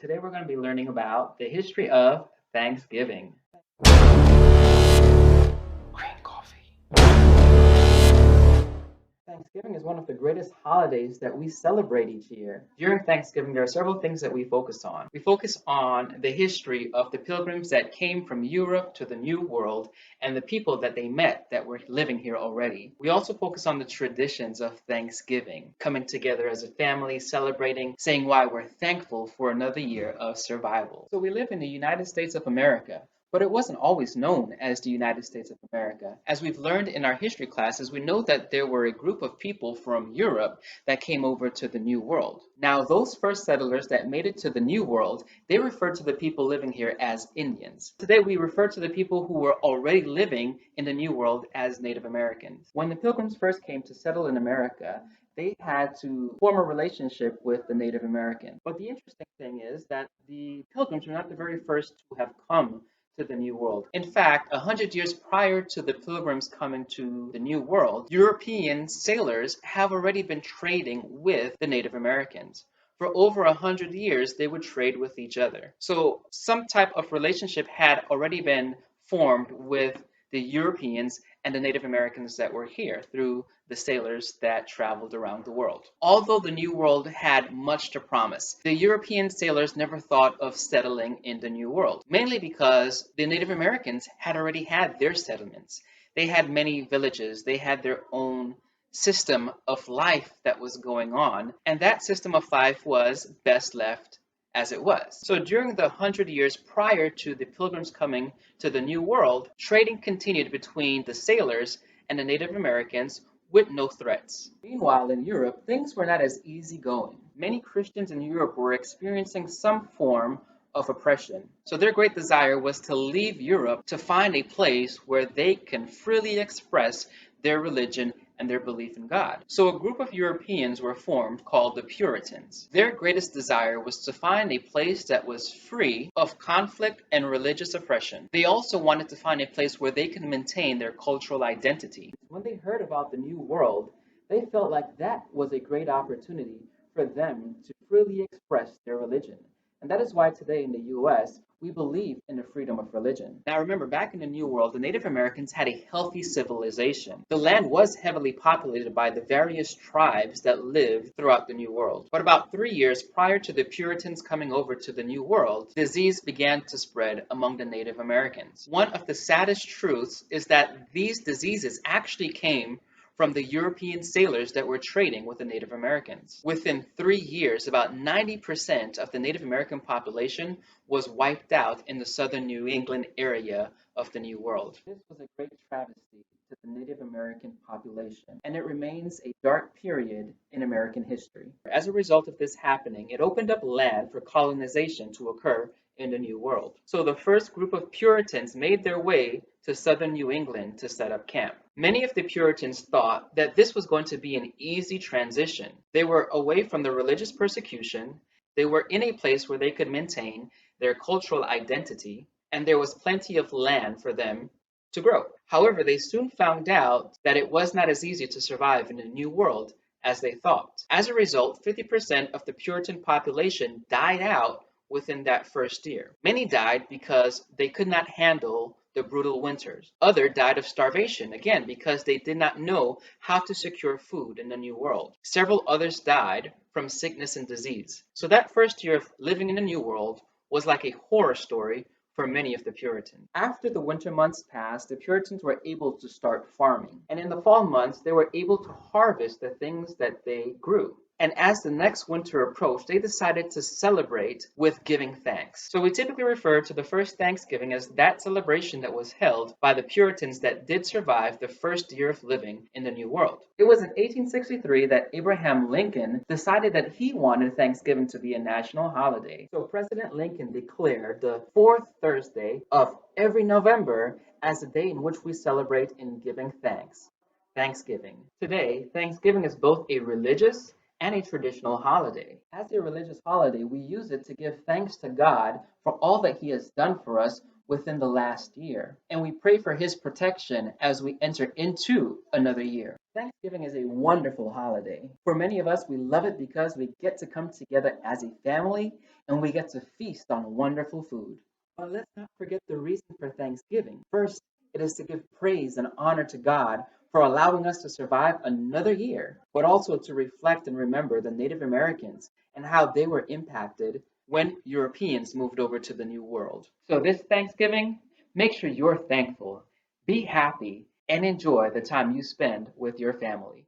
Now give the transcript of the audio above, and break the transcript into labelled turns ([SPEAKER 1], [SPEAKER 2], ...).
[SPEAKER 1] Today we're going to be learning about the history of Thanksgiving. Green coffee. Thanksgiving is one of the greatest holidays that we celebrate each year. During Thanksgiving, there are several things that we focus on. We focus on the history of the pilgrims that came from Europe to the New World and the people that they met that were living here already. We also focus on the traditions of Thanksgiving, coming together as a family, celebrating, saying why we're thankful for another year of survival. So we live in the United States of America. But it wasn't always known as the United States of America. As we've learned in our history classes, we know that there were a group of people from Europe that came over to the New World. Now, those first settlers that made it to the New World, they referred to the people living here as Indians. Today, we refer to the people who were already living in the New World as Native Americans. When the Pilgrims first came to settle in America, they had to form a relationship with the Native Americans. But the interesting thing is that the Pilgrims were not the very first to have come to the New World. In fact, 100 years prior to the Pilgrims coming to the New World, European sailors have already been trading with the Native Americans. For over 100 years, they would trade with each other. So some type of relationship had already been formed with the Europeans and the Native Americans that were here through the sailors that traveled around the world. Although the New World had much to promise, the European sailors never thought of settling in the New World, mainly because the Native Americans had already had their settlements. They had many villages, they had their own system of life that was going on, and that system of life was best left as it was. So during the 100 years prior to the Pilgrims coming to the New World, trading continued between the sailors and the Native Americans with no threats. Meanwhile, in Europe, things were not as easy going. Many Christians in Europe were experiencing some form of oppression. So their great desire was to leave Europe to find a place where they can freely express their religion and their belief in God. So a group of Europeans were formed called the Puritans. Their greatest desire was to find a place that was free of conflict and religious oppression. They also wanted to find a place where they could maintain their cultural identity. When they heard about the New World, they felt like that was a great opportunity for them to freely express their religion. And that is why today in the US, we believe in the freedom of religion. Now remember, back in the New World, the Native Americans had a healthy civilization. The land was heavily populated by the various tribes that lived throughout the New World. But about 3 years prior to the Puritans coming over to the New World, disease began to spread among the Native Americans. One of the saddest truths is that these diseases actually came from the European sailors that were trading with the Native Americans. Within 3 years, about 90% of the Native American population was wiped out in the southern New England area of the New World. This was a great travesty to the Native American population, and it remains a dark period in American history. As a result of this happening, it opened up land for colonization to occur in the New World. So the first group of Puritans made their way to southern New England to set up camp. Many of the Puritans thought that this was going to be an easy transition. They were away from the religious persecution, they were in a place where they could maintain their cultural identity, and there was plenty of land for them to grow. However, they soon found out that it was not as easy to survive in the New World as they thought. As a result, 50% of the Puritan population died out within that first year. Many died because they could not handle the brutal winters. Others died of starvation, again, because they did not know how to secure food in the New World. Several others died from sickness and disease. So that first year of living in the New World was like a horror story for many of the Puritans. After the winter months passed, the Puritans were able to start farming. And in the fall months, they were able to harvest the things that they grew. And as the next winter approached, they decided to celebrate with giving thanks. So we typically refer to the first Thanksgiving as that celebration that was held by the Puritans that did survive the first year of living in the New World. It was in 1863 that Abraham Lincoln decided that he wanted Thanksgiving to be a national holiday. So President Lincoln declared the fourth Thursday of every November as the day in which we celebrate in giving thanks. Thanksgiving. Today, Thanksgiving is both a religious and a traditional holiday. As a religious holiday, we use it to give thanks to God for all that He has done for us within the last year, and we pray for his protection as we enter into another year. Thanksgiving is a wonderful holiday. For many of us, we love it because we get to come together as a family and we get to feast on wonderful food. But let's not forget the reason for Thanksgiving. First, it is to give praise and honor to God for allowing us to survive another year, but also to reflect and remember the Native Americans and how they were impacted when Europeans moved over to the New World. So this Thanksgiving, make sure you're thankful, be happy, and enjoy the time you spend with your family.